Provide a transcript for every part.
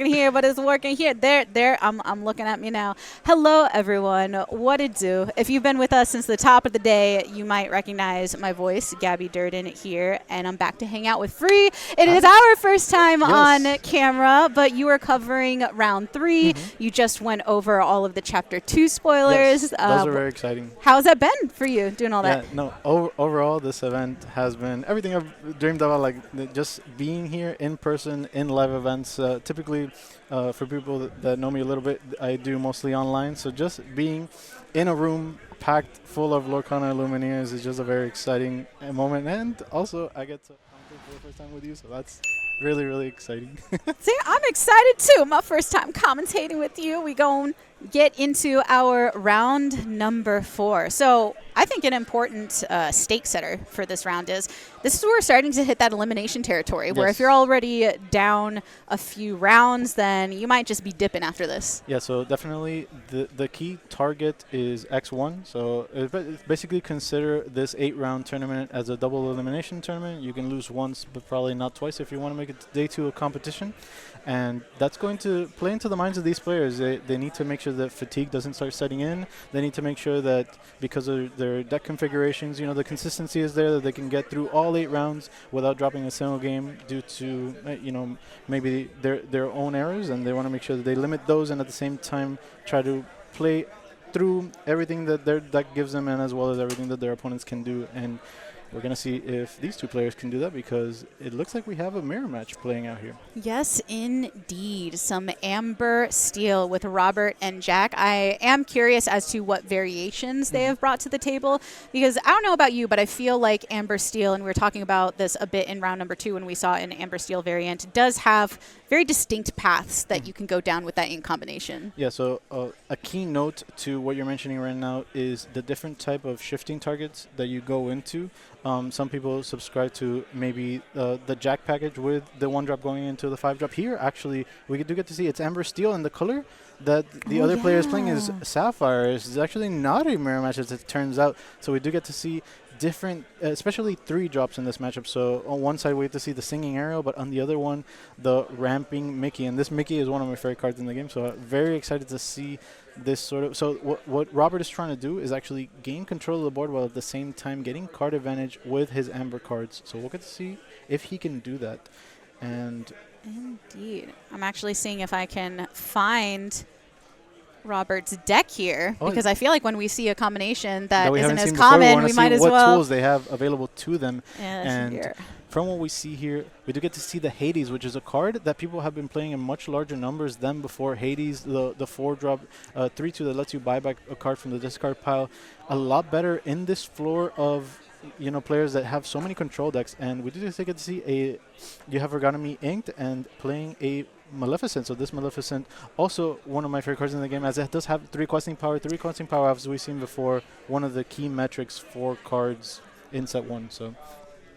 here, but it's working here. There. I'm looking at me now. Hello, everyone. What it do? If you've been with us since the top of the day, you might recognize my voice, Gabby Durden here, and I'm back to hang out with Free. It is our first time on camera, but you are covering round 3. You just went over all of the chapter 2 spoilers. Yes, those are very exciting. How's that been for you doing all that? No, overall, this event has been everything I've dreamed about, like just being here in person in live events. Typically, for people that know me a little bit, I do mostly online. So just being in a room packed full of Lorcana Lumineers is just a very exciting moment. And also, I get to commentate for the first time with you, so that's really, really exciting. See, I'm excited too. My first time commentating with you. We gon' get into our round number 4. So I think an important stake setter for this round is this is where we're starting to hit that elimination territory, where if you're already down a few rounds, then you might just be dipping after this. Yeah, so definitely the key target is X1. So basically consider this 8-round tournament as a double elimination tournament. You can lose once, but probably not twice if you want to make it to day 2 of competition. And that's going to play into the minds of these players. They need to make sure that fatigue doesn't start setting in. They need to make sure that because of their deck configurations, the consistency is there, that they can get through all 8 rounds without dropping a single game due to, maybe their own errors. And they want to make sure that they limit those and at the same time try to play through everything that their deck gives them and as well as everything that their opponents can do. And we're going to see if these two players can do that because it looks like we have a mirror match playing out here. Yes, indeed. Some Amber Steel with Robert and Jack. I am curious as to what variations they have brought to the table because I don't know about you, but I feel like Amber Steel, and we were talking about this a bit in round number 2 when we saw an Amber Steel variant, does have very distinct paths that you can go down with that in combination. Yeah, so a key note to what you're mentioning right now is the different type of shifting targets that you go into. Some people subscribe to maybe the Jack package with the 1-drop going into the 5-drop. Here, actually, we do get to see it's Amber Steel, and the color that the other player is playing is Sapphire. It's actually not a mirror match, as it turns out. So we do get to see different, especially 3 drops in this matchup. So on one side, we get to see the Singing Arrow, but on the other one, the Ramping Mickey. And this Mickey is one of my favorite cards in the game, so very excited to see this sort of. So what Robert is trying to do is actually gain control of the board while at the same time getting card advantage with his Amber cards. So we'll get to see if he can do that. And indeed. I'm actually seeing if I can find Robert's deck here because I feel like when we see a combination that isn't as common, we might as well. What tools they have available to them. And here. From what we see here, we do get to see the Hades, which is a card that people have been playing in much larger numbers than before. Hades, the 4-drop 3-2 that lets you buy back a card from the discard pile. A lot better in this floor of players that have so many control decks. And we do get to see you have Forgotten Me inked and playing a Maleficent. So this Maleficent, also one of my favorite cards in the game, as it does have 3 questing power. 3 questing power, as we've seen before, one of the key metrics for cards in set 1. So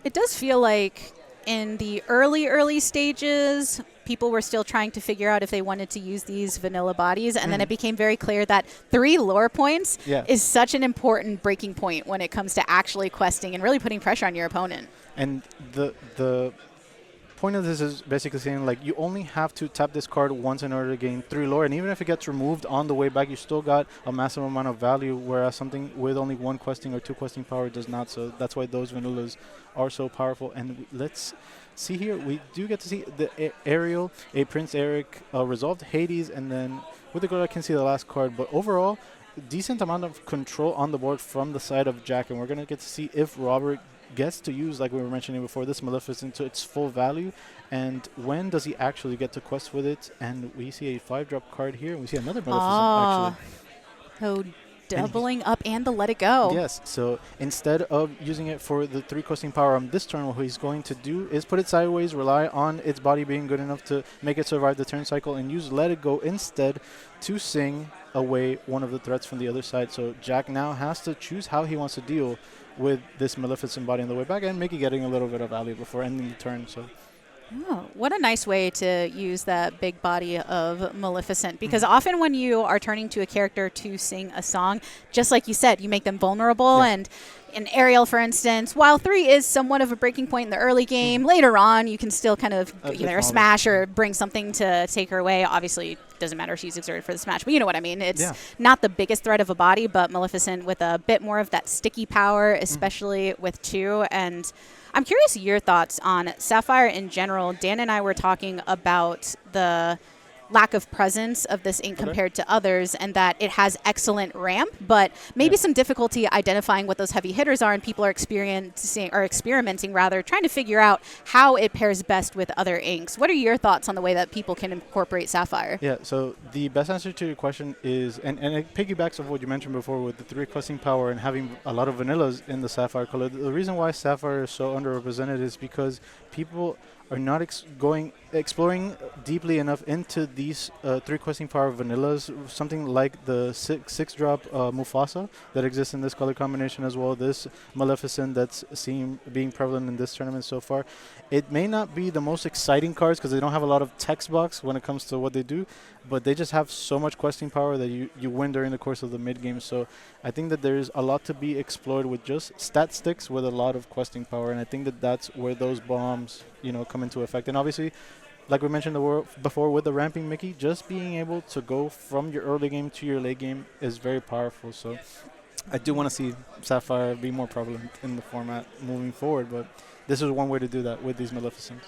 it does feel like in the early stages, people were still trying to figure out if they wanted to use these vanilla bodies, and then it became very clear that 3 lore points is such an important breaking point when it comes to actually questing and really putting pressure on your opponent. And the point of this is basically saying, like, you only have to tap this card once in order to gain 3 lore, and even if it gets removed on the way back, you still got a massive amount of value, whereas something with only 1 questing or 2 questing power does not. So that's why those vanillas are so powerful. And let's see here, we do get to see the Ariel, a Prince Eric resolved Hades, and then with the girl I can see the last card, but overall decent amount of control on the board from the side of Jack, and we're going to get to see if Robert gets to use, like we were mentioning before, this Maleficent to its full value, and when does he actually get to quest with it. And we see a 5-drop card here, and we see another Maleficent actually. Doubling up and the let it go. Yes, so instead of using it for the 3 questing power on this turn, what he's going to do is put it sideways, rely on its body being good enough to make it survive the turn cycle, and use let it go instead to sing away one of the threats from the other side. So Jack now has to choose how he wants to deal with this Maleficent body on the way back, and Mickey getting a little bit of value before ending the turn. So Oh, what a nice way to use that big body of Maleficent. Because often when you are turning to a character to sing a song, just like you said, you make them vulnerable. Yeah. And in Ariel, for instance, while 3 is somewhat of a breaking point in the early game, later on you can still kind of either smash or bring something to take her away. Obviously, doesn't matter if she's exerted for the smash, but you know what I mean. It's not the biggest threat of a body, but Maleficent with a bit more of that sticky power, especially with 2. And I'm curious your thoughts on Sapphire in general. Dan and I were talking about the lack of presence of this ink compared to others, and that it has excellent ramp, but maybe some difficulty identifying what those heavy hitters are, and people are experimenting rather, trying to figure out how it pairs best with other inks. What are your thoughts on the way that people can incorporate Sapphire? Yeah, so the best answer to your question is, and it piggybacks off what you mentioned before with the 3 questing power and having a lot of vanillas in the Sapphire color. The reason why Sapphire is so underrepresented is because people are not exploring deeply enough into these 3 questing power vanillas, something like the 6-drop Mufasa that exists in this color combination as well, this Maleficent that's being prevalent in this tournament so far. It may not be the most exciting cards because they don't have a lot of text box when it comes to what they do, but they just have so much questing power that you win during the course of the mid-game. So I think that there's a lot to be explored with just stat sticks with a lot of questing power, and I think that that's where those bombs, come into effect. And obviously, like we mentioned before with the ramping Mickey, just being able to go from your early game to your late game is very powerful. So I do want to see Sapphire be more prevalent in the format moving forward, but this is one way to do that with these Maleficents.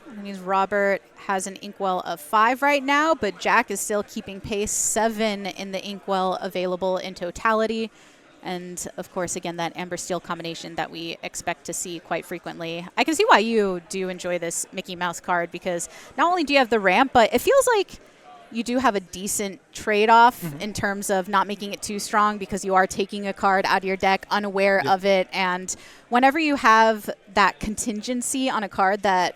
That means Robert has an inkwell of 5 right now, but Jack is still keeping pace, 7 in the inkwell available in totality. And, of course, again, that Amber Steel combination that we expect to see quite frequently. I can see why you do enjoy this Mickey Mouse card, because not only do you have the ramp, but it feels like you do have a decent trade-off in terms of not making it too strong, because you are taking a card out of your deck unaware of it. And whenever you have that contingency on a card that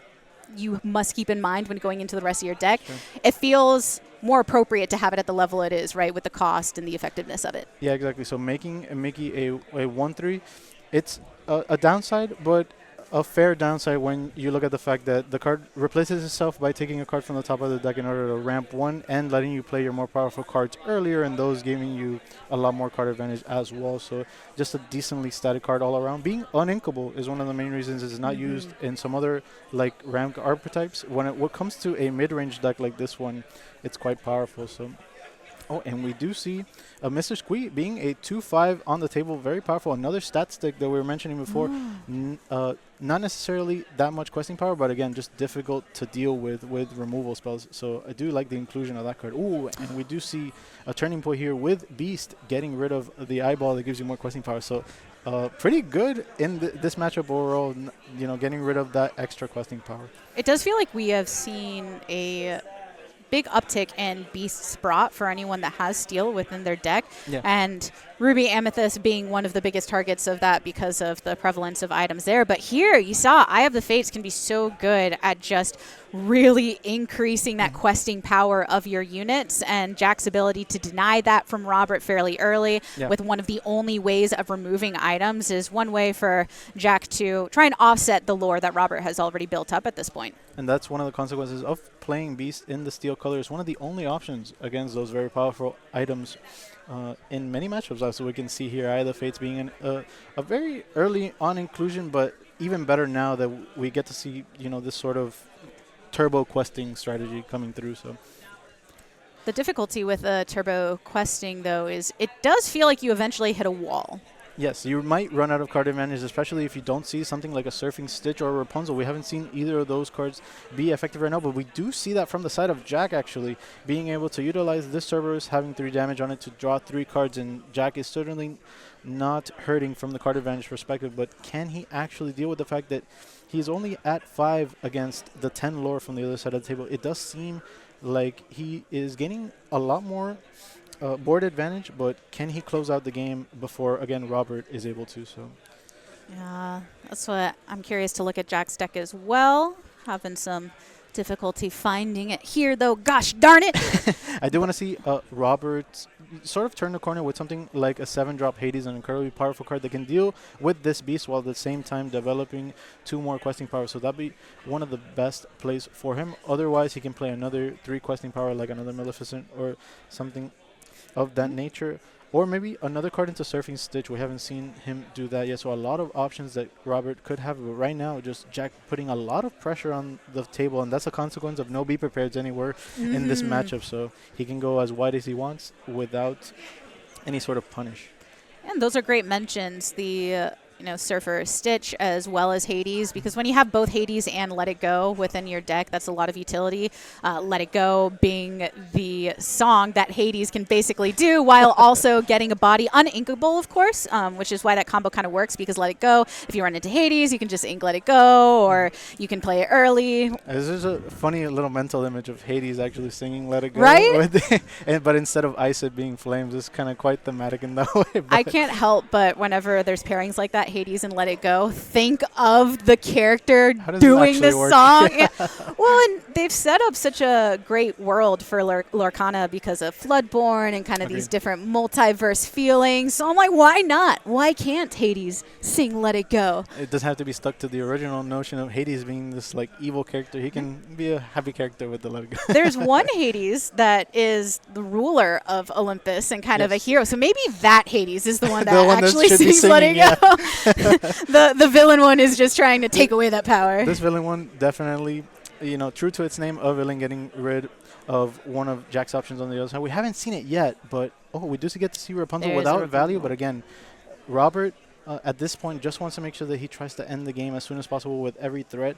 you must keep in mind when going into the rest of your deck, it feels more appropriate to have it at the level it is, right, with the cost and the effectiveness of it. Yeah, exactly. So making a Mickey a 1/3, it's a downside, but a fair downside when you look at the fact that the card replaces itself by taking a card from the top of the deck in order to ramp 1 and letting you play your more powerful cards earlier, and those giving you a lot more card advantage as well. So just a decently static card all around. Being uninkable is one of the main reasons it's not used in some other like ramp archetypes. When it comes to a mid-range deck like this one, it's quite powerful. So and we do see Mr. Squee being a 2/5 on the table. Very powerful. Another stat stick that we were mentioning before. Not necessarily that much questing power, but again, just difficult to deal with removal spells. So I do like the inclusion of that card. Ooh, and we do see a turning point here with Beast getting rid of the eyeball that gives you more questing power. So pretty good in this matchup overall, getting rid of that extra questing power. It does feel like we have seen a big uptick in Beast's Brought for anyone that has Steel within their deck. And Ruby Amethyst being one of the biggest targets of that because of the prevalence of items there. But here you saw Eye of the Fates can be so good at just really increasing that questing power of your units, and Jack's ability to deny that from Robert fairly early with one of the only ways of removing items is one way for Jack to try and offset the lore that Robert has already built up at this point. And that's one of the consequences of playing Beast in the Steel color. It's one of the only options against those very powerful items in many matchups. So we can see here Eye of the Fates being a very early on inclusion, but even better now that we get to see this sort of turbo questing strategy coming through. So the difficulty with turbo questing, though, is it does feel like you eventually hit a wall. Yes, you might run out of card advantage, especially if you don't see something like a Surfing Stitch or a Rapunzel. We haven't seen either of those cards be effective right now, but we do see that from the side of Jack, actually, being able to utilize this Cerberus, having 3 damage on it to draw 3 cards, and Jack is certainly not hurting from the card advantage perspective, but can he actually deal with the fact that he's only at 5 against the 10 lore from the other side of the table? It does seem like he is gaining a lot more board advantage, but can he close out the game before, again, Robert is able to? So yeah, that's what I'm curious to look at Jack's deck as well. Having some difficulty finding it here, though. Gosh darn it. I do want to see Robert sort of turn the corner with something like a 7-drop Hades, an incredibly powerful card that can deal with this beast while at the same time developing 2 more questing power. So that'd be one of the best plays for him. Otherwise, he can play another 3 questing power like another Maleficent or something of that nature. Or maybe another card into Surfing Stitch. We haven't seen him do that yet. So a lot of options that Robert could have. But right now, just Jack putting a lot of pressure on the table. And that's a consequence of no Be Prepared anywhere in this matchup. So he can go as wide as he wants without any sort of punish. And those are great mentions. The Surfer Stitch as well as Hades, because when you have both Hades and Let It Go within your deck, that's a lot of utility. Let It Go being the song that Hades can basically do while also getting a body uninkable, of course, which is why that combo kind of works, because Let It Go, if you run into Hades, you can just ink Let It Go, or you can play it early. This is a funny little mental image of Hades actually singing Let It Go. Right? But instead of ice it being flames, it's kind of quite thematic in that way. I can't help but whenever there's pairings like that, Hades and Let It Go, think of the character doing the song. Yeah. Well, and they've set up such a great world for Lorcana because of Floodborn and kind of these different multiverse feelings. So I'm like, why not? Why can't Hades sing Let It Go? It doesn't have to be stuck to the original notion of Hades being this like evil character. He can be a happy character with the Let It Go. There's one Hades that is the ruler of Olympus and kind of a hero. So maybe that Hades is the one that actually sings Let It Go. The villain one is just trying to take away that power. This villain one definitely, true to its name, a villain getting rid of one of Jack's options on the other side. We haven't seen it yet, but we do get to see Rapunzel without value. But again, Robert at this point just wants to make sure that he tries to end the game as soon as possible with every threat.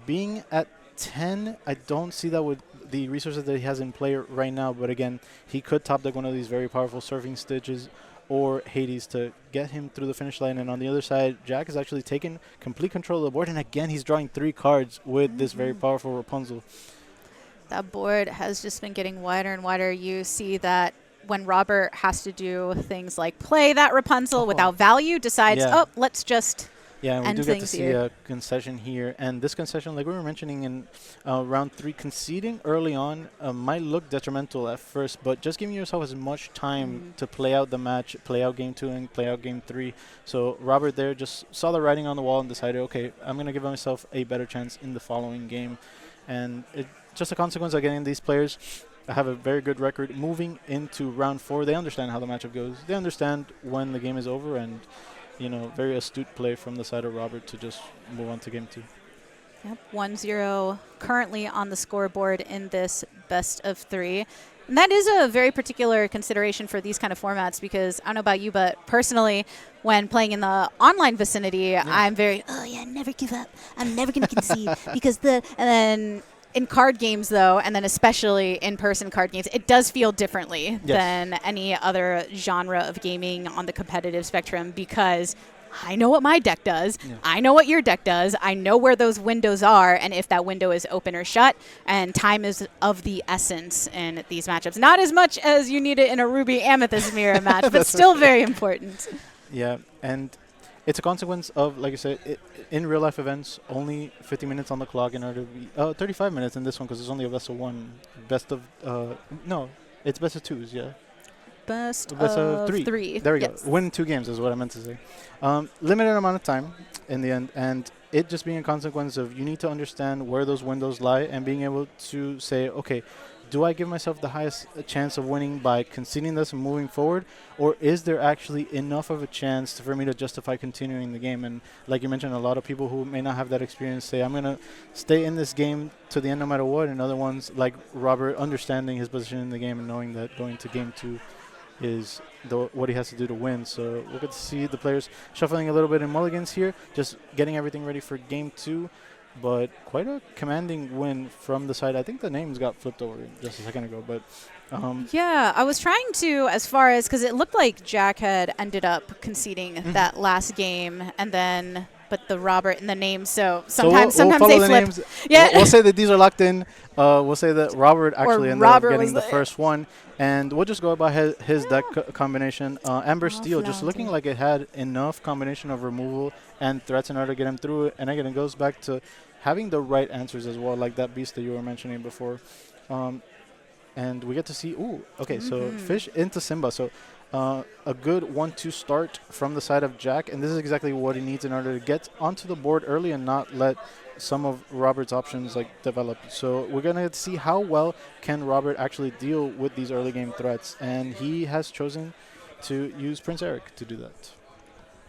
Being at 10, I don't see that with the resources that he has in play right now. But again, he could top deck one of these very powerful Surfing Stitches or Hades to get him through the finish line. And on the other side, Jack is actually taking complete control of the board. And again, he's drawing 3 cards with this very powerful Rapunzel. That board has just been getting wider and wider. You see that when Robert has to do things like play that Rapunzel without value, decides, let's just Yeah, and we do get to see here. a concession here. And this concession, like we were mentioning in round 3, conceding early on might look detrimental at first, but just giving yourself as much time to play out the match, play out game 2 and play out game 3. So Robert there just saw the writing on the wall and decided, okay, I'm going to give myself a better chance in the following game. And it's just a consequence of getting these players have a very good record moving into round 4. They understand how the matchup goes. They understand when the game is over, and very astute play from the side of Robert to just move on to game 2. Yep, 1-0 currently on the scoreboard in this best of 3. And that is a very particular consideration for these kind of formats, because I don't know about you, but personally, when playing in the online vicinity, I'm very, never give up. I'm never going to concede because and then in card games, though, and then especially in-person card games, it does feel differently than any other genre of gaming on the competitive spectrum, because I know what my deck does. Yeah. I know what your deck does. I know where those windows are and if that window is open or shut, and time is of the essence in these matchups. Not as much as you need it in a Ruby Amethyst Mirror match, but still very important. Yeah, and it's a consequence of, like you said, in real-life events, only 50 minutes on the clock in order to be 35 minutes in this one, because it's only a best of 1. It's best of 2s, yeah. Best of 3. There we go. Win 2 games is what I meant to say. Limited amount of time in the end, and it just being a consequence of you need to understand where those windows lie and being able to say, okay, do I give myself the highest chance of winning by conceding this and moving forward, or is there actually enough of a chance for me to justify continuing the game? And like you mentioned, a lot of people who may not have that experience say, I'm going to stay in this game to the end no matter what, and other ones, like Robert, understanding his position in the game and knowing that going to game 2 is what he has to do to win. So we'll get to see the players shuffling a little bit in mulligans here, just getting everything ready for game 2. But quite a commanding win from the side. I think the names got flipped over just a second ago. But yeah, I was trying to, as far as, because it looked like Jack had ended up conceding that last game, and then but the Robert and the names. So sometimes we'll they flip. Names. Yeah, we'll say that these are locked in. We'll say that Robert actually ended up getting the first one, and we'll just go by his deck combination. Amber Steel just looking like it had enough combination of removal and threats in order to get him through it. And again, it goes back to having the right answers as well, like that beast that you were mentioning before. and we get to see, ooh, okay, so fish into Simba. So a good 1-2 start from the side of Jack, and this is exactly what he needs in order to get onto the board early and not let some of Robert's options like develop. So we're going to see how well can Robert actually deal with these early game threats, and he has chosen to use Prince Eric to do that.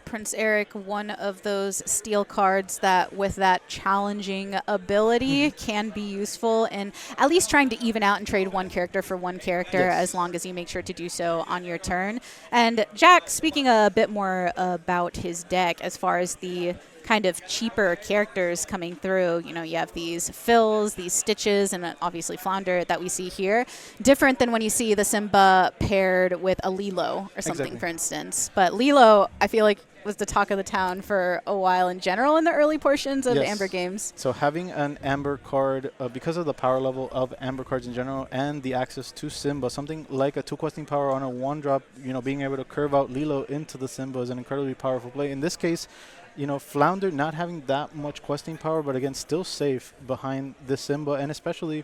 Prince Eric, one of those steel cards that with that challenging ability can be useful in at least trying to even out and trade one character for one character, as long as you make sure to do so on your turn. And Jack, speaking a bit more about his deck as far as the kind of cheaper characters coming through, you know, you have these Phils, these Stitches, and obviously Flounder that we see here. Different than when you see the Simba paired with a Lilo or something, for instance. But Lilo, I feel like, was the talk of the town for a while in general in the early portions of Amber games. So having an Amber card, because of the power level of Amber cards in general and the access to Simba, something like a 2 questing power on a 1-drop, you know, being able to curve out Lilo into the Simba is an incredibly powerful play. In this case, you know, Flounder not having that much questing power, but again, still safe behind the Simba, and especially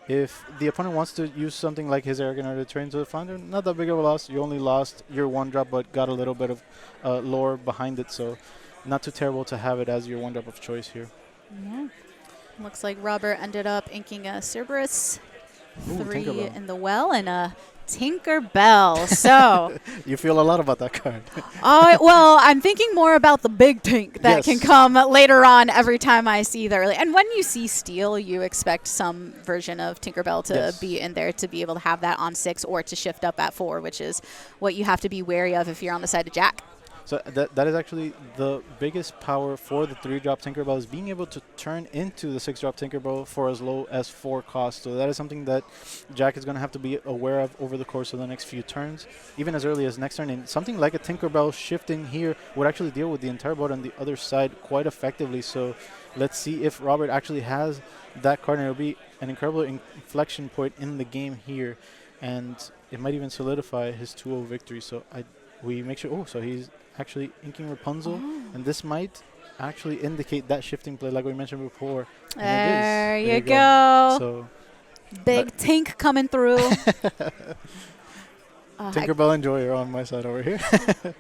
if the opponent wants to use something like his Eric in order to turn into the Flounder, not that big of a loss. You only lost your 1-drop, but got a little bit of lore behind it, so not too terrible to have it as your 1-drop of choice here. Yeah. Looks like Robert ended up inking a Cerberus, 3 in the well, and a Tinkerbell. So you feel a lot about that card. Well, I'm thinking more about the big Tink that can come later on every time I see the early. And when you see Steel, you expect some version of Tinkerbell to be in there to be able to have that on 6 or to shift up at 4, which is what you have to be wary of if you're on the side of Jack. So that is actually the biggest power for the 3-drop Tinkerbell, is being able to turn into the 6-drop Tinkerbell for as low as 4 cost. So that is something that Jack is going to have to be aware of over the course of the next few turns, even as early as next turn. And something like a Tinkerbell shifting here would actually deal with the entire board on the other side quite effectively. So let's see if Robert actually has that card, and it'll be an incredible inflection point in the game here. And it might even solidify his 2-0 victory. So we make sure, so he's actually inking Rapunzel, and this might actually indicate that shifting play like we mentioned before. There you go. So big Tink coming through. Tinkerbell enjoyer on my side over here.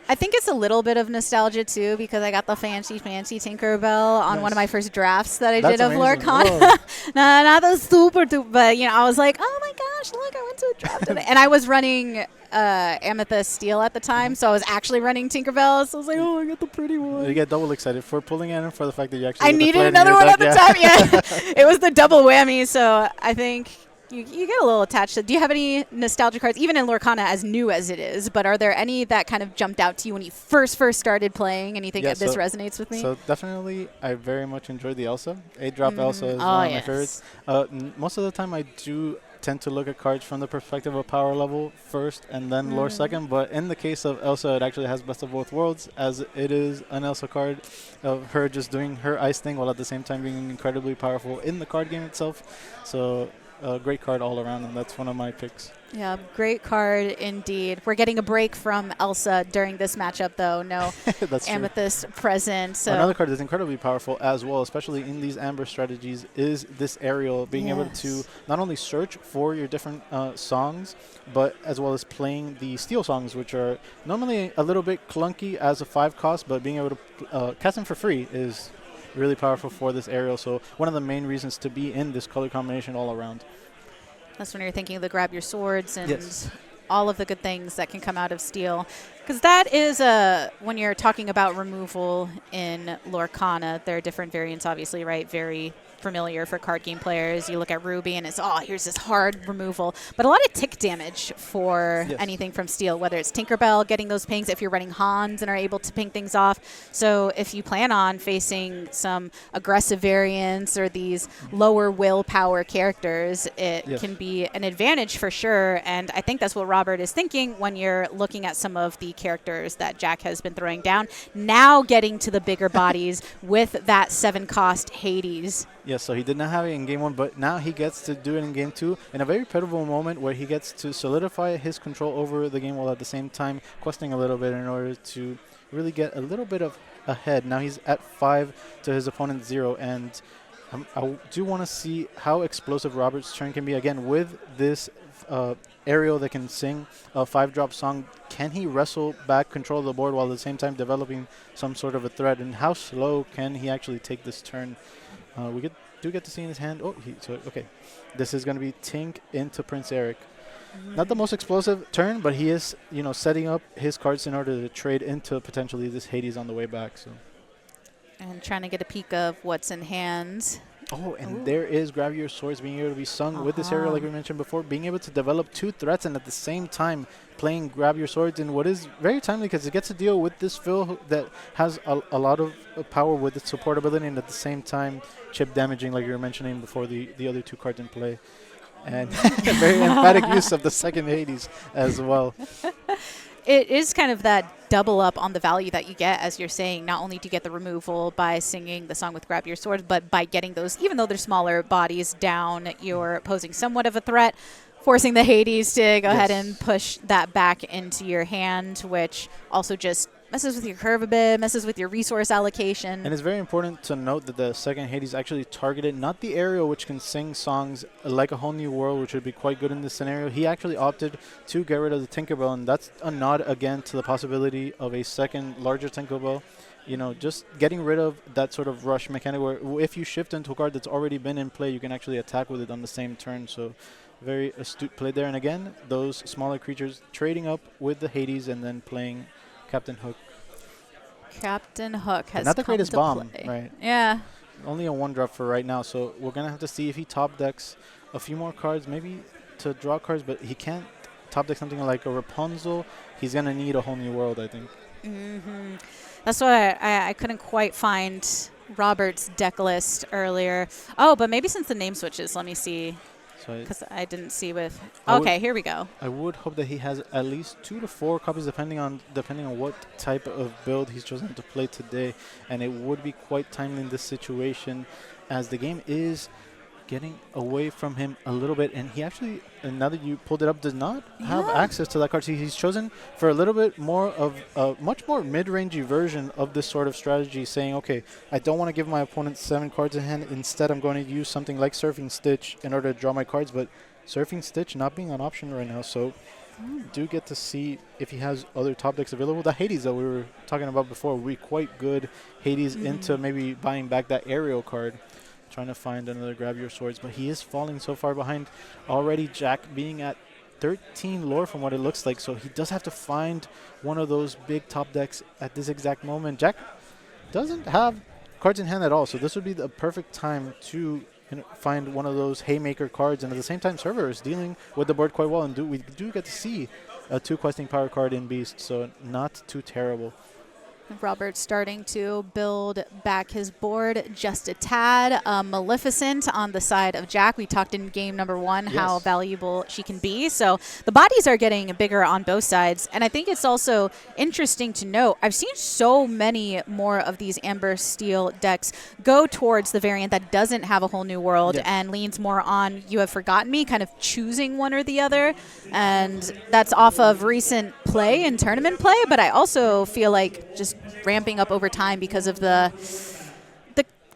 I think it's a little bit of nostalgia too, because I got the fancy Tinkerbell on one of my first drafts that I did of Lorcana. Not the super duper, but you know, I was like, oh my gosh, look, I went to a draft today. And I was running Amethyst Steel at the time, so I was actually running Tinkerbell. So I was like, oh, I got the pretty one. You get double excited for pulling in and for the fact that you actually I needed another one at the time. Yeah, it was the double whammy. So I think you get a little attached to. Do you have any nostalgia cards, even in Lorcana, as new as it is? But are there any that kind of jumped out to you when you first started playing, and you think that this resonates with me? So definitely, I very much enjoyed the Elsa. 8-drop Elsa is one of my favorites. Most of the time, I do tend to look at cards from the perspective of power level first and then lore second, but in the case of Elsa, it actually has best of both worlds, as it is an Elsa card of her just doing her ice thing while at the same time being incredibly powerful in the card game itself. So a great card all around, and that's one of my picks. Yeah, great card indeed. We're getting a break from Elsa during this matchup, though. No Amethyst present. So another card that's incredibly powerful as well, especially in these Amber strategies, is this Aerial, being able to not only search for your different songs, but as well as playing the Steel songs, which are normally a little bit clunky as a 5 cost, but being able to cast them for free is really powerful for this Aerial. So one of the main reasons to be in this color combination all around. That's when you're thinking of the grab your swords and all of the good things that can come out of Steel. Because that is when you're talking about removal in Lorcana, there are different variants, obviously, right? Very familiar for card game players. You look at Ruby and it's, here's this hard removal. But a lot of tick damage for anything from Steel, whether it's Tinkerbell getting those pings, if you're running Hans and are able to ping things off. So if you plan on facing some aggressive variants or these lower willpower characters, it can be an advantage for sure. And I think that's what Robert is thinking when you're looking at some of the characters that Jack has been throwing down. Now getting to the bigger bodies with that 7-cost Hades. Yes, so he did not have it in Game 1, but now he gets to do it in Game 2 in a very pivotal moment where he gets to solidify his control over the game while at the same time questing a little bit in order to really get a little bit of ahead. Now he's at 5 to his opponent's 0, and I do want to see how explosive Robert's turn can be. Again, with this aerial that can sing a 5-drop song, can he wrestle back control of the board while at the same time developing some sort of a threat? And how slow can he actually take this turn? We do get to see in his hand. Oh, okay. This is going to be Tink into Prince Eric. Not the most explosive turn, but he is, setting up his cards in order to trade into potentially this Hades on the way back. So. And trying to get a peek of what's in hand. Oh, and there is Grab Your Swords being able to be sung with this area, like we mentioned before, being able to develop 2 threats and at the same time playing Grab Your Swords in what is very timely because it gets to deal with this Phil that has a lot of power with its support ability and at the same time chip damaging, like you were mentioning before the other 2 cards in play. And very emphatic use of the second Hades as well. It is kind of that double up on the value that you get, as you're saying. Not only do you get the removal by singing the song with Grab Your Sword, but by getting those, even though they're smaller bodies, down, you're posing somewhat of a threat, forcing the Hades to go ahead and push that back into your hand, which also just messes with your curve a bit, messes with your resource allocation. And it's very important to note that the second Hades actually targeted not the aerial, which can sing songs like A Whole New World, which would be quite good in this scenario. He actually opted to get rid of the Tinkerbell, and that's a nod again to the possibility of a second larger Tinkerbell. Just getting rid of that sort of rush mechanic where if you shift into a card that's already been in play, you can actually attack with it on the same turn. So very astute play there. And again, those smaller creatures trading up with the Hades and then playing Captain Hook. Captain Hook has not the greatest bomb, play. right? Yeah. Only a 1-drop for right now, so we're gonna have to see if he top decks a few more cards, maybe to draw cards, but he can't top deck something like a Rapunzel. He's gonna need A Whole New World, I think. That's why I couldn't quite find Robert's deck list earlier. Oh, but maybe since the name switches, let me see. Because I didn't see with. Okay, here we go. I would hope that he has at least 2 to 4 copies, depending on what type of build he's chosen to play today, and it would be quite timely in this situation, as the game is getting away from him a little bit, and he actually, and now that you pulled it up, does not have access to that card. So he's chosen for a little bit more of a much more mid-rangey version of this sort of strategy, saying, okay, I don't want to give my opponent 7 cards in hand. Instead, I'm going to use something like Surfing Stitch in order to draw my cards, but Surfing Stitch not being an option right now, so do get to see if he has other top decks available. The Hades that we were talking about before would be quite good. Hades into maybe buying back that aerial card. Trying to find another Grab Your Swords, but he is falling so far behind already. Jack being at 13 lore from what it looks like, so he does have to find one of those big top decks at this exact moment. Jack doesn't have cards in hand at all, so this would be the perfect time to find one of those haymaker cards, and at the same time Server is dealing with the board quite well, and we do get to see a 2 questing power card in Beast, so not too terrible. Robert starting to build back his board just a tad. Maleficent on the side of Jack. We talked in game number 1 how valuable she can be. So the bodies are getting bigger on both sides. And I think it's also interesting to note, I've seen so many more of these Amber Steel decks go towards the variant that doesn't have A Whole New World and leans more on You Have Forgotten Me, kind of choosing one or the other. And that's off of recent play and tournament play. But I also feel like just ramping up over time because of the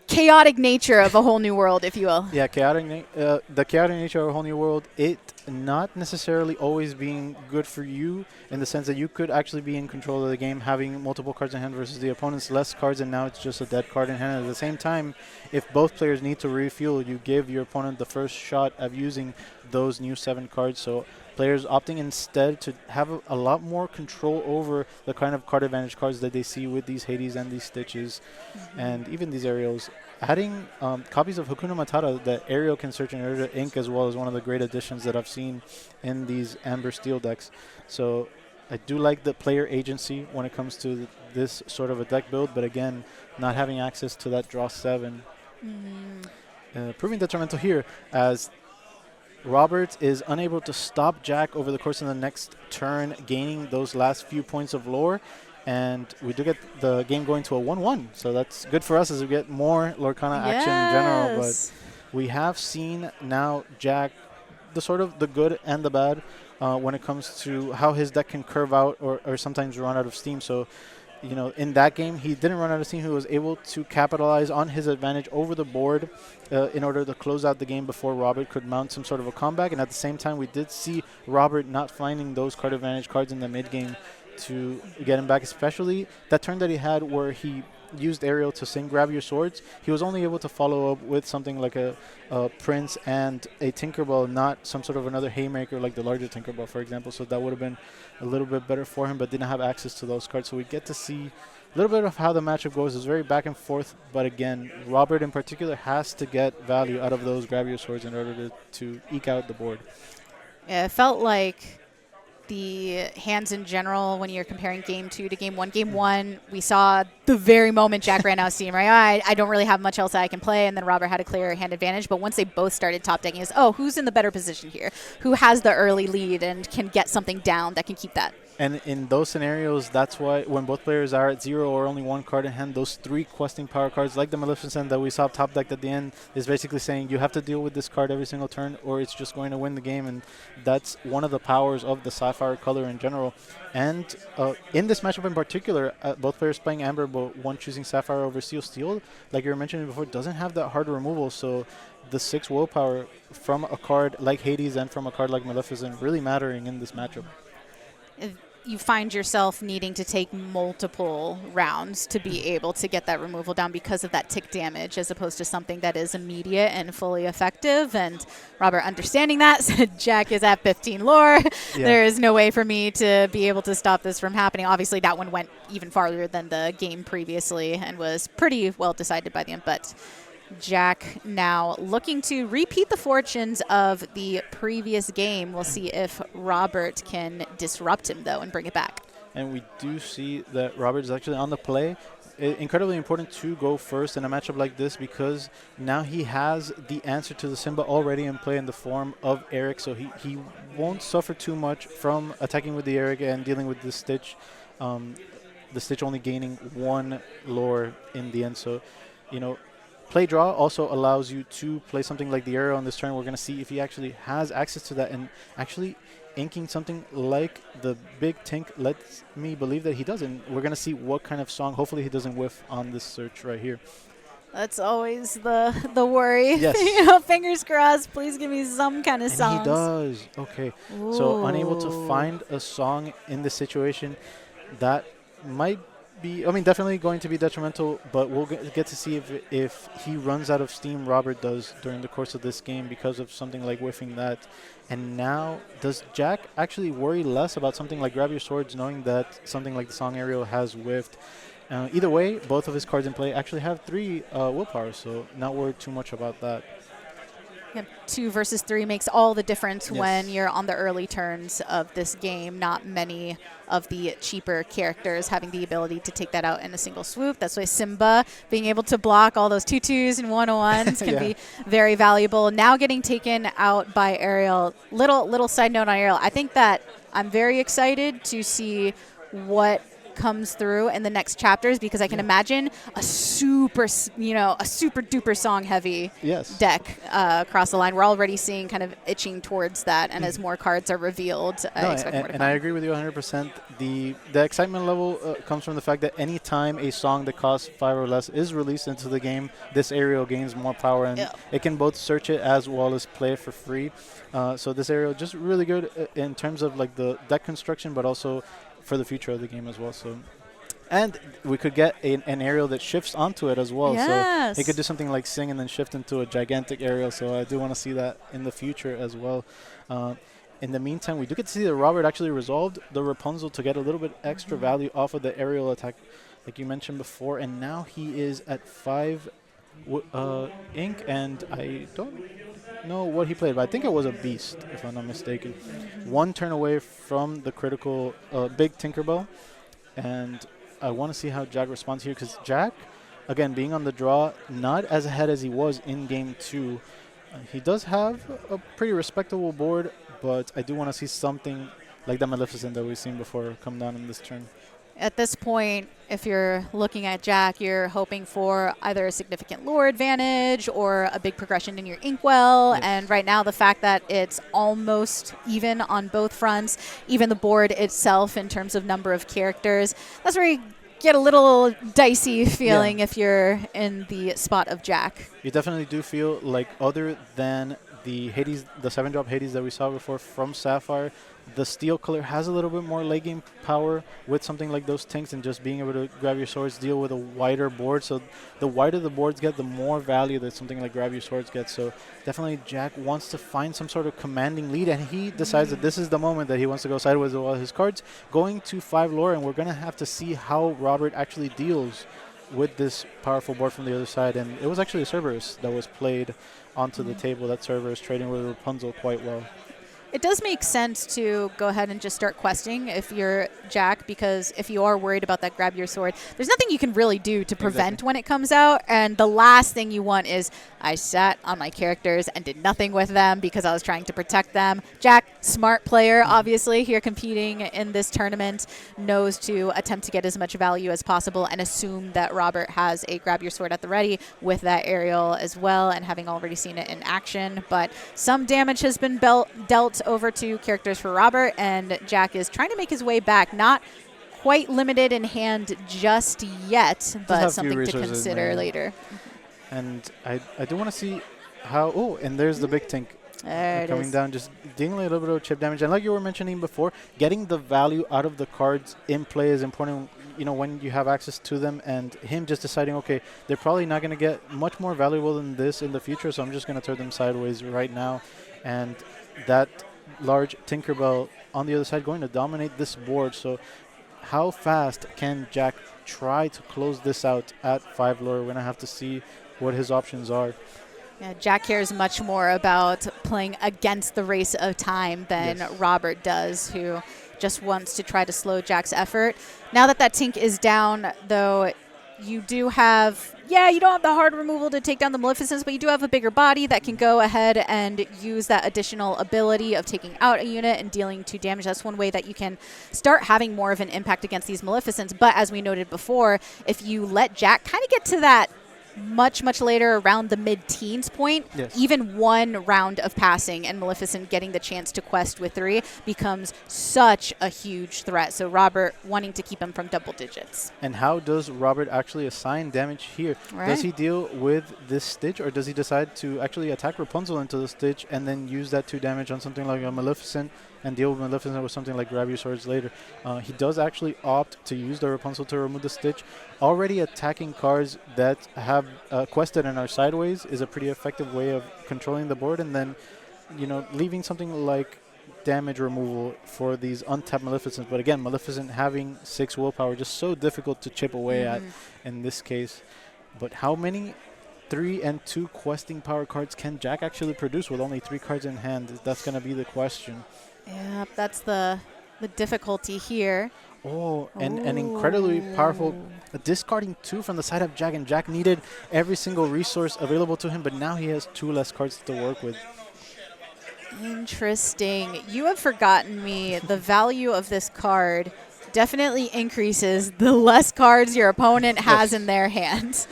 chaotic nature of A Whole New World, if you will. Yeah, the chaotic nature of A Whole New World, it not necessarily always being good for you in the sense that you could actually be in control of the game, having multiple cards in hand versus the opponent's less cards, and now it's just a dead card in hand. At the same time, if both players need to refuel, you give your opponent the first shot of using those new 7 cards. So players opting instead to have a lot more control over the kind of card advantage cards that they see with these Hades and these Stitches and even these aerials. Adding copies of Hakuna Matata that Aerial can search in order to ink as well is one of the great additions that I've seen in these Amber Steel decks. So I do like the player agency when it comes to this sort of a deck build, but again, not having access to that draw 7. Proving detrimental here as Robert is unable to stop Jack over the course of the next turn, gaining those last few points of lore. And we do get the game going to a 1-1. So that's good for us as we get more Lorcana action in general. But we have seen now Jack, the sort of the good and the bad when it comes to how his deck can curve out or sometimes run out of steam. So in that game, he didn't run out of steam. He was able to capitalize on his advantage over the board in order to close out the game before Robert could mount some sort of a comeback. And at the same time, we did see Robert not finding those card advantage cards in the mid game to get him back, especially that turn that he had where he used aerial to sing grab your swords. He was only able to follow up with something like a Prince and a Tinkerbell, not some sort of another haymaker like the larger Tinkerbell, for example. So that would have been a little bit better for him, but didn't have access to those cards. So we get to see a little bit of how the matchup goes. It's very back and forth, but again, Robert in particular has to get value out of those grab your swords in order to eke out the board. Yeah, it felt like the hands in general, when you're comparing game 2 to game 1. Game 1, we saw the very moment Jack ran out of steam, right? I don't really have much else I can play, and then Robert had a clear hand advantage. But once they both started top decking, is who's in the better position here? Who has the early lead and can get something down that can keep that? And in those scenarios, that's why when both players are at 0 or only 1 card in hand, those 3 questing power cards, like the Maleficent that we saw top decked at the end, is basically saying you have to deal with this card every single turn or it's just going to win the game. And that's one of the powers of the Sapphire color in general. And in this matchup in particular, both players playing Amber, but one choosing Sapphire over Steel, like you were mentioning before, doesn't have that hard removal. So the 6 willpower from a card like Hades and from a card like Maleficent really mattering in this matchup. You find yourself needing to take multiple rounds to be able to get that removal down because of that tick damage, as opposed to something that is immediate and fully effective. And Robert, understanding that, said Jack is at 15 lore. Yeah. There is no way for me to be able to stop this from happening. Obviously, that one went even farther than the game previously and was pretty well decided by the end. But Jack now looking to repeat the fortunes of the previous game. We'll see if Robert can disrupt him, though, and bring it back. And we do see that Robert is actually on the play. Incredibly important to go first in a matchup like this because now he has the answer to the Simba already in play in the form of Eric, so he won't suffer too much from attacking with the Eric and dealing with the Stitch. The Stitch only gaining 1 lore in the end, so, play draw also allows you to play something like the arrow on this turn. We're going to see if he actually has access to that, and actually inking something like the big Tink lets me believe that he doesn't. We're going to see what kind of song. Hopefully he doesn't whiff on this search right here. That's always the worry. Yes. Fingers crossed. Please give me some kind of song. He does. Okay. Ooh. So unable to find a song in this situation, that might be, definitely going to be detrimental, but we'll get to see if he runs out of steam. Robert does during the course of this game because of something like whiffing that. And now, does Jack actually worry less about something like Grab Your Swords, knowing that something like the Song Aerial has whiffed? Either way, both of his cards in play actually have 3 willpower, so not worried too much about that. Yep. 2 versus 3 makes all the difference when you're on the early turns of this game. Not many of the cheaper characters having the ability to take that out in a single swoop. That's why Simba being able to block all those 2/2s and 1/1s can be very valuable. Now getting taken out by Ariel. Little side note on Ariel. I think that I'm very excited to see what comes through in the next chapters, because I can imagine a super duper song heavy deck across the line. We're already seeing kind of itching towards that, and as more cards are revealed, I expect more to come. And I agree with you 100%. The excitement level comes from the fact that any time a song that costs 5 or less is released into the game, this aerial gains more power, and it can both search it as well as play it for free. So this aerial just really good in terms of like the deck construction, but also for the future of the game as well. So, and we could get an aerial that shifts onto it as well. Yes. So it could do something like sing and then shift into a gigantic aerial. So I do want to see that in the future as well. In the meantime, we do get to see that Robert actually resolved the Rapunzel to get a little bit extra value off of the aerial attack, like you mentioned before. And now he is at 5 ink, and I don't know what he played, but I think it was a beast, if I'm not mistaken. 1 turn away from the critical big Tinkerbell, and I want to see how Jack responds here, because Jack, again, being on the draw, not as ahead as he was in game 2. He does have a pretty respectable board, but I do want to see something like the Maleficent that we've seen before come down in this turn. At this point, if you're looking at Jack, you're hoping for either a significant lore advantage or a big progression in your inkwell. And right now, the fact that it's almost even on both fronts, even the board itself in terms of number of characters, that's where you get a little dicey feeling if you're in the spot of Jack. You definitely do feel like, other than the Hades, the 7-drop Hades that we saw before from Sapphire, the steel color has a little bit more late game power with something like those tinks, and just being able to grab your swords, deal with a wider board. So the wider the boards get, the more value that something like grab your swords gets. So definitely Jack wants to find some sort of commanding lead, and he decides that this is the moment that he wants to go sideways with all his cards, going to 5 lore, and we're going to have to see how Robert actually deals with this powerful board from the other side. And it was actually a Cerberus that was played onto the table. That Cerberus trading with Rapunzel quite well. It does make sense to go ahead and just start questing if you're Jack, because if you are worried about that grab your sword, there's nothing you can really do to prevent when it comes out. And the last thing you want is, I sat on my characters and did nothing with them because I was trying to protect them. Jack, smart player, obviously, here competing in this tournament, knows to attempt to get as much value as possible and assume that Robert has a grab your sword at the ready with that aerial as well, and having already seen it in action. But some damage has been dealt over to characters for Robert, and Jack is trying to make his way back. Not quite limited in hand just yet, but something to consider later. And I do want to see how... Oh, and there's the big tank coming down, just dealing a little bit of chip damage. And like you were mentioning before, getting the value out of the cards in play is important, you know, when you have access to them. And him just deciding, okay, they're probably not going to get much more valuable than this in the future, so I'm just going to turn them sideways right now. And that large Tinkerbell on the other side going to dominate this board. So how fast can Jack try to close this out at 5 lore? We're going to have to see what his options are. Yeah, Jack cares much more about playing against the race of time than Robert does, who just wants to try to slow Jack's effort. Now that Tink is down, though, you do have... Yeah, you don't have the hard removal to take down the Maleficents, but you do have a bigger body that can go ahead and use that additional ability of taking out a unit and dealing 2 damage. That's one way that you can start having more of an impact against these Maleficents. But as we noted before, if you let Jack kind of get to that much later, around the mid-teens point, even one round of passing and Maleficent getting the chance to quest with 3 becomes such a huge threat. So Robert wanting to keep him from double digits. And how does Robert actually assign damage here? Does he deal with this Stitch, or does he decide to actually attack Rapunzel into the Stitch and then use that 2 damage on something like a Maleficent and deal with Maleficent with something like grab your swords later? He does actually opt to use the Rapunzel to remove the Stitch. Already attacking cards that have quested and are sideways is a pretty effective way of controlling the board, and then, you know, leaving something like damage removal for these untapped Maleficents. But again, Maleficent having 6 willpower, just so difficult to chip away at in this case. But how many 3 and 2 questing power cards can Jack actually produce with only 3 cards in hand? That's going to be the question. Yeah, that's the difficulty here. Oh, and an incredibly powerful discarding 2 from the side of Jack, and Jack needed every single resource available to him, but now he has 2 less cards to work with. Interesting. You have forgotten me. The value of this card definitely increases the less cards your opponent has in their hand.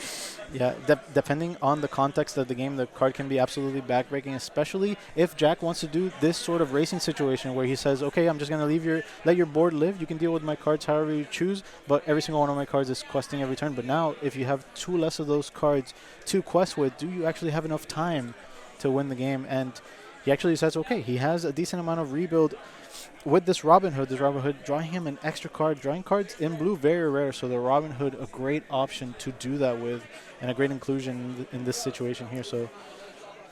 Yeah, depending on the context of the game, the card can be absolutely backbreaking, especially if Jack wants to do this sort of racing situation where he says, okay, I'm just going to let your board live. You can deal with my cards however you choose, but every single one of my cards is questing every turn. But now, if you have 2 less of those cards to quest with, do you actually have enough time to win the game? And he actually says, okay, he has a decent amount of rebuild with this Robin Hood. This Robin Hood drawing him an extra card. Drawing cards in blue, very rare. So the Robin Hood, a great option to do that with, and a great inclusion in this situation here. So,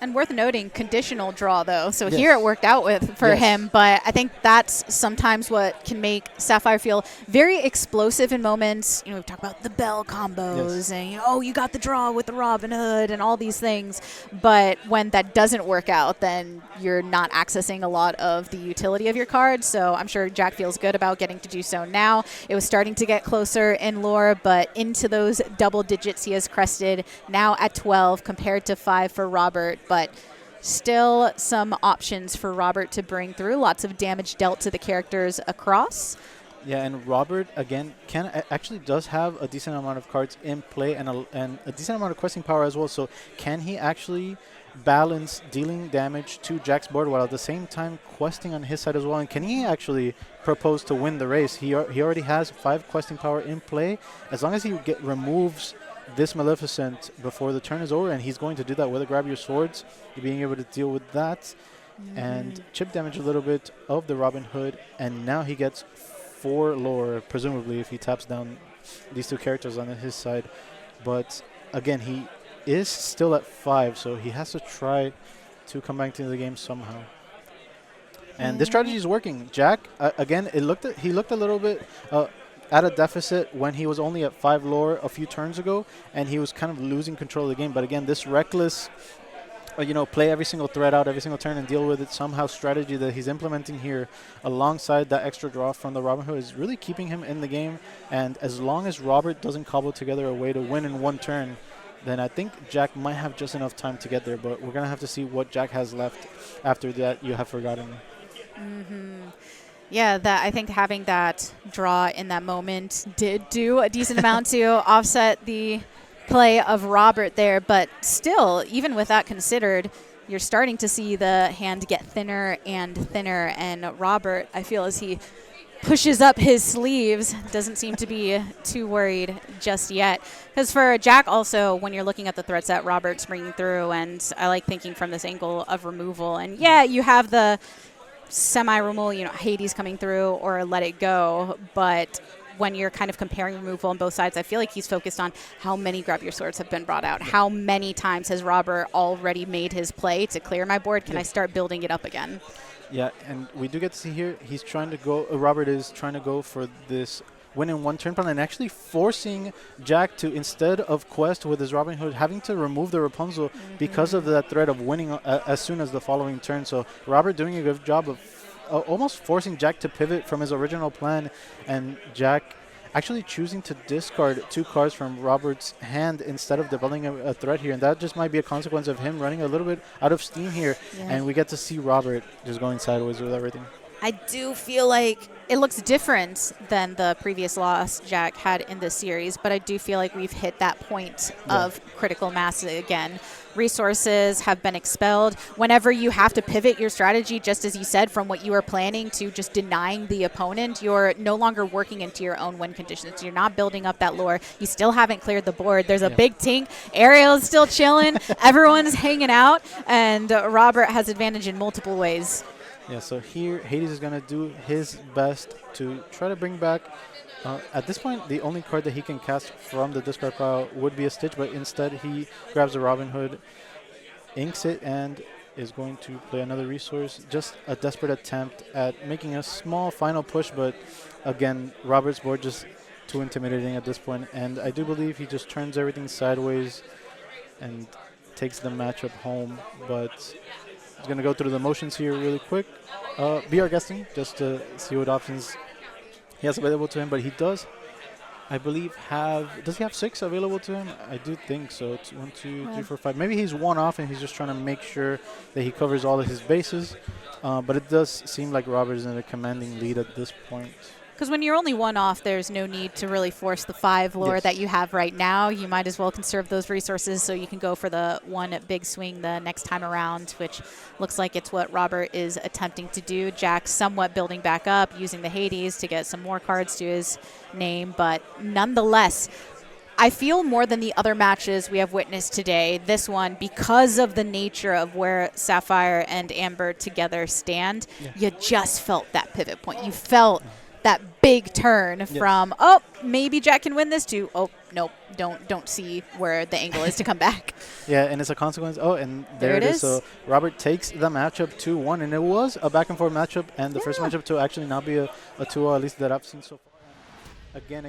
and worth noting, conditional draw, though. So here it worked out for him, but I think that's sometimes what can make Sapphire feel very explosive in moments. You know, we've talked about the bell combos and, you know, oh, you got the draw with the Robin Hood and all these things. But when that doesn't work out, then you're not accessing a lot of the utility of your cards. So I'm sure Jack feels good about getting to do so now. It was starting to get closer in lore, but into those double digits he has crested now at 12 compared to 5 for Robert. But still some options for Robert to bring through. Lots of damage dealt to the characters across. Yeah, and Robert, again, actually does have a decent amount of cards in play and a decent amount of questing power as well. So can he actually balance dealing damage to Jack's board while at the same time questing on his side as well. And can he actually propose to win the race? He already has 5 questing power in play. As long as he removes this Maleficent before the turn is over, and he's going to do that with a Grab Your Swords, being able to deal with that and chip damage a little bit of the Robin Hood. And now he gets 4 lore, presumably, if he taps down these 2 characters on his side. But again, he is still at 5, so he has to try to come back into the game somehow. And this strategy is working. Jack, again, he looked a little bit at a deficit when he was only at 5 lore a few turns ago, and he was kind of losing control of the game. But again, this reckless, play every single threat out every single turn and deal with it somehow strategy that he's implementing here alongside that extra draw from the Robin Hood is really keeping him in the game. And as long as Robert doesn't cobble together a way to win in one turn, then I think Jack might have just enough time to get there. But we're going to have to see what Jack has left after that You Have Forgotten. Yeah, I think having that draw in that moment did do a decent amount to offset the play of Robert there. But still, even with that considered, you're starting to see the hand get thinner and thinner. And Robert, I feel as he pushes up his sleeves, doesn't seem to be too worried just yet. Because for Jack also, when you're looking at the threats that Robert's bringing through, and I like thinking from this angle of removal. And yeah, you have the semi-removal, Hades coming through or Let It Go. But when you're kind of comparing removal on both sides, I feel like he's focused on how many Grab Your Swords have been brought out. How many times has Robert already made his play to clear my board? Can I start building it up again? Yeah, and we do get to see here, he's trying to go, Robert is trying to go for this win in one turn plan and actually forcing Jack to, instead of quest with his Robin Hood, having to remove the Rapunzel because of that threat of winning as soon as the following turn. So Robert doing a good job of almost forcing Jack to pivot from his original plan, and Jack actually choosing to discard 2 cards from Robert's hand instead of developing a threat here. And that just might be a consequence of him running a little bit out of steam here. Yeah. And we get to see Robert just going sideways with everything. I do feel like it looks different than the previous loss Jack had in this series, but I do feel like we've hit that point of critical mass again. Resources have been expelled. Whenever you have to pivot your strategy, just as you said, from what you were planning to just denying the opponent, you're no longer working into your own win conditions. You're not building up that lore. You still haven't cleared the board. There's a big tink. Ariel's still chilling. Everyone's hanging out, and Robert has advantage in multiple ways. Yeah, so here Hades is going to do his best to try to bring back. At this point, the only card that he can cast from the discard pile would be a Stitch, but instead he grabs the Robin Hood, inks it, and is going to play another resource. Just a desperate attempt at making a small final push, but again, Robert's board just too intimidating at this point, and I do believe he just turns everything sideways and takes the matchup home, but he's going to go through the motions here really quick. BR guessing just to see what options he has available to him, but he does, I believe, does he have 6 available to him? I do think so. 1, 2, 3, 4, 5. Maybe he's 1 off and he's just trying to make sure that he covers all of his bases. But it does seem like Robert is in a commanding lead at this point. Because when you're only 1 off, there's no need to really force the 5 lore that you have right now. You might as well conserve those resources so you can go for the one big swing the next time around, which looks like it's what Robert is attempting to do. Jack somewhat building back up, using the Hades to get some more cards to his name. But nonetheless, I feel more than the other matches we have witnessed today, this one, because of the nature of where Sapphire and Amber together stand, you just felt that pivot point. You felt that big turn from, oh, maybe Jack can win this, to, oh, nope, don't see where the angle is to come back. Yeah, and it's a consequence. Oh, and there it is. So Robert takes the matchup 2-1, and it was a back-and-forth matchup, and the first matchup to actually not be a 2-0, at least that I've seen so far. Again,